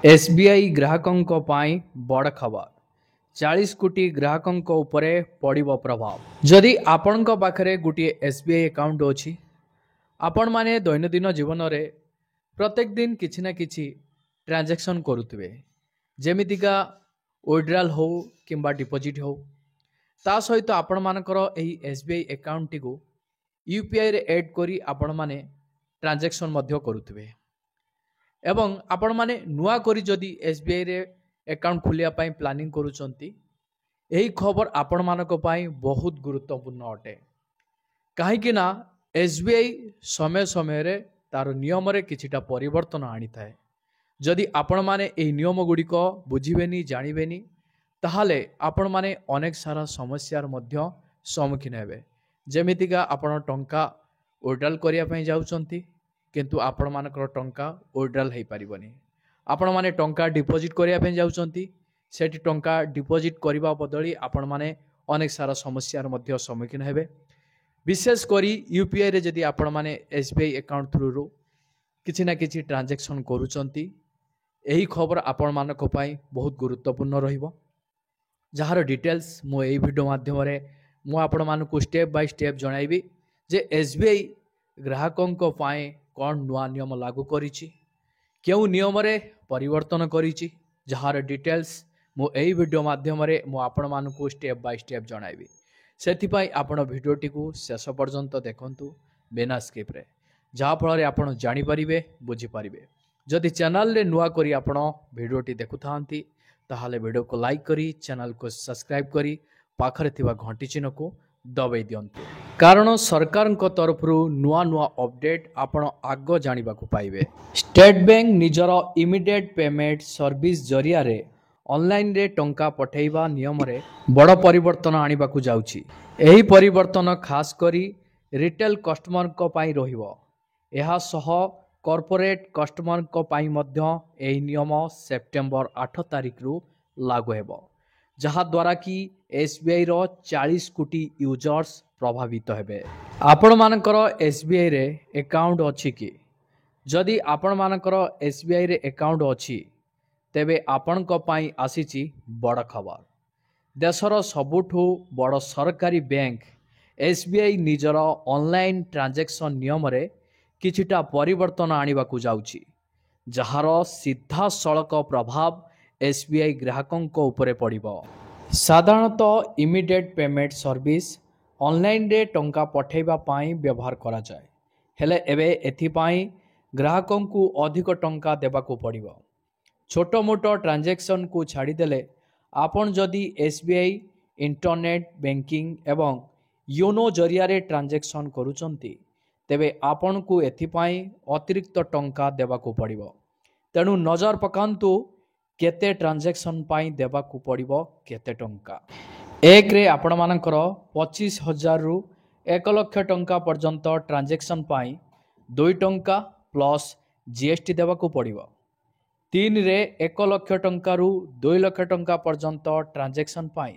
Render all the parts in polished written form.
SBI ग्राहकों पाई बड़ खबर 40 कोटी ग्राहकों उपरे पड़िबो प्रभाव। जदि आपण पाखरे गोटे एसबीआई अकाउंट अछि आपण माने दैनंदिन जीवन रे प्रत्येक दिन किछि ना किछि ट्रांजैक्शन करुथिबे, जेमितिका विड्रॉल हो किंबा डिपॉजिट हो। ता सहित आपण मानकर एही एसबीआई अकाउंट टी को यूपीआई रे ऐड करी आपण माने ट्रांजैक्शन मध्य करुथिबे एवं आपण माने नुआ करी जदि एसबीआई रे अकाउंट खोलिया पई प्लानिंग करूचंती, एही खबर आपण मानक पई बहुत गुरुत्वपूर्ण अटे। काहेकि ना एसबीआई समय समय रे तार नियम रे किछिटा परिवर्तन आनी थाए। जदि आपण माने एही नियम गुडी को बुझिबेनी जानिबेनी ताहाले आपण माने अनेक सारा समस्यार मध्य सम्मुखीन हेबे। जेमितिका आपण टंका विड्रॉल करिया पई जाउचंती किंतु आपण मानकर टंका विड्रॉल हेई परिबनी। आपण माने टंका डिपॉजिट करिया पई जाउचंती, सेठी टंका डिपॉजिट करिबा बदली आपण माने अनेक सारा समस्यार मध्य सम्मुखीन हेबे। विशेष करी यूपीआई रे जदि आपण माने एसबीआई अकाउंट थ्रू रो किछि ना किछि ट्रांजैक्शन करूचंती, एही खबर आपण मानक पई बहुत गुरुत्वपूर्ण रहिबो। जहार डिटेल्स मो एही वीडियो माध्यम रे मो आपण मानकु स्टेप बाय स्टेप जणाइबी जे एसबीआई ग्राहकों पाए कौन नुआ नियम लागू करिछि, केउ नियम रे परिवर्तन करिछि, जहार डिटेल्स मो एही वीडियो माध्यम रे मो आपण मानकु स्टेप बाय स्टेप जणाइबी। सेथिपाई आपण वीडियोटी को शेष पर्यंत देखंतु बिना स्किप रे, जहा फल रे आपण जानि परिबे बुझि परिबे। जदि चैनल रे नुआ करी आपण वीडियोटी देखुथांती ताहाले वीडियो को लाइक करी चैनल को सब्सक्राइब करी पाखरे थिबा घंटी चिन्ह को दबाई दियंतु, कारण सरकार तरफ नुआ नुआ अपडेट आपण आग जानिबा को पाइबे। स्टेट बैंक निजर इमिडिएट पेमेंट सर्विस जरिया रे ऑनलाइन रे टंका पठेइबा नियम रे बड़ परिवर्तन आनिबा को जाउछि। एही परिवर्तन खास करी रिटेल कस्टमर को पाई रहिबो। एहा सह कॉर्पोरेट कस्टमर को पाई मध्य एही नियम सेप्टेम्बर 8 तारिख रु लागू हेबो, जहा द्वारा कि एसबीआई रो 40 कोटी यूजर्स प्रभावित हेबे। आपण मानकर एसबीआई रे अकाउंट अछि कि? जदि आपण मानकर एसबीआई रे अकाउंट अछि तेबे आपण को पाई आसीची बड़ खबर। देशर सबुठु बड़ सरकारी बैंक एसबीआई निजर ऑनलाइन ट्रांजैक्शन नियम रे किछिटा परिवर्तन आनिबा को जाउछि, जहार सीधा सड़क प्रभाव एसबीआई ग्राहकों को उपरे पड़िबो। साधारणतः इमिडिएट पेमेंट सर्विस ऑनलाइन रे टंका पठेइबा पाई व्यवहार करा जाए, हेले एबे एथिपाई ग्राहकों को अधिक टंका देबा को पड़िबो। छोट मोटो ट्रांजैक्शन को छाड़ी देले आपण जदि एसबीआई इंटरनेट बैंकिंग एवं योनो जरिया रे ट्रांजैक्शन करूचंती तेबे आपण को एथिपाई अतिरिक्त टंका देबा को पड़िबो। तेणु नजर पकांतु केते ट्रांजैक्शन पाई देबा को पड़िबो केते टंका। एक रे आपण मानकर 25,000 रु 1 लाख टंका पर्यंत ट्रांजैक्शन पाई 2 टंका प्लस जीएसटी देबा को पड़िबो। 3 रे 1 लाख टंका रु 2 लाख टंका पर्यंत ट्रांजैक्शन पाई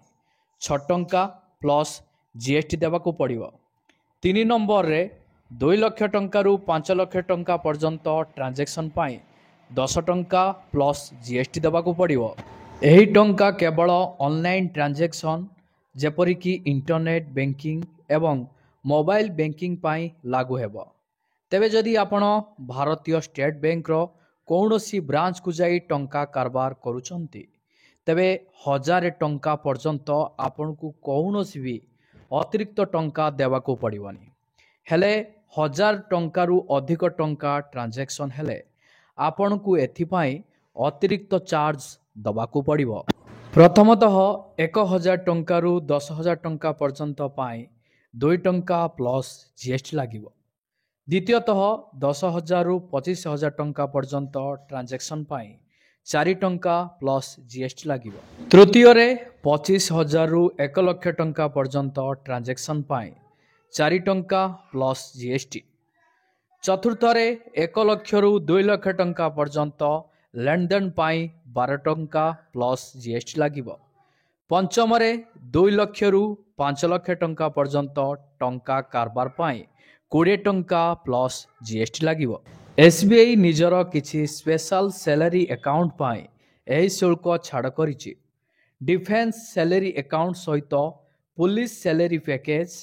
6 टंका प्लस जीएसटी देबा को पड़िबो। 3 नंबर रे 2 लाख टंका रु 5 लाख टंका पर्यंत ट्रांजैक्शन पाई 10 टंका प्लस जीएसटी देबा को पड़िबो। एही टंका केवल ऑनलाइन ट्रांजैक्शन जेपरिकी इंटरनेट बैंकिंग एवं मोबाइल बैंकिंग पाई लागू हेबो। तेबे जदि आपण भारतीय स्टेट बैंक रो कौनसी ब्रांच को जाई टंका कारबार करूचंती तेबे 1000 टंका पर्यंत आपण को कौनसी भी अतिरिक्त टंका देबा को पड़िबनी। हेले 1000 टंका रु अधिक टंका ट्रांजैक्शन हेले आपण को एथिपाई अतिरिक्त चार्ज दबा को पड़िबो। प्रथमतः 1000 टंका रु 10,000 टंका पर्यंत पाई 2 टंका प्लस जीएसटी लागिबो। द्वितीयतः 10,000 रु 25,000 टंका पर्यंत ट्रांजैक्शन पाई 4 टंका प्लस जीएसटी लागिबो। तृतीय रे 25,000 रु 1 लाख टंका पर्यंत ट्रांजैक्शन पाई 4 टंका प्लस जीएसटी। चतुर्थ रे 1 लाख रु 2 लाख टंका पर्यंत लेन देन पाई 12 टंका प्लस जीएसटी लागिबो। पंचम रे 2 लाख रु 5 लाख टंका पर्यंत टंका कारबार पाई 20 टंका प्लस जीएसटी लागिबो। एसबीआई निजर किछि स्पेशल सैलरी अकाउंट पाई एही शुल्क छाड़ करिछि। डिफेन्स सैलरी अकाउंट सहित पुलिस सैलरी पैकेज,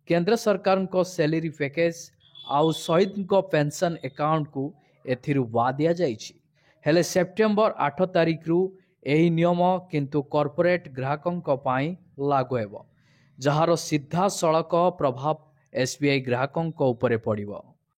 केंद्र सरकार को सैलरी पैकेज आउ शहीद को पेंशन अकाउंट को एथिरु बाद दिया जाइछि। हेले सेप्टेम्बर 8 तारिख रु एही नियम किंतु कॉर्पोरेट ग्राहकों पाई लागू हेबो, जहार सीधा सड़क प्रभाव एसबीआई ग्राहकों उपरे पड़िबो।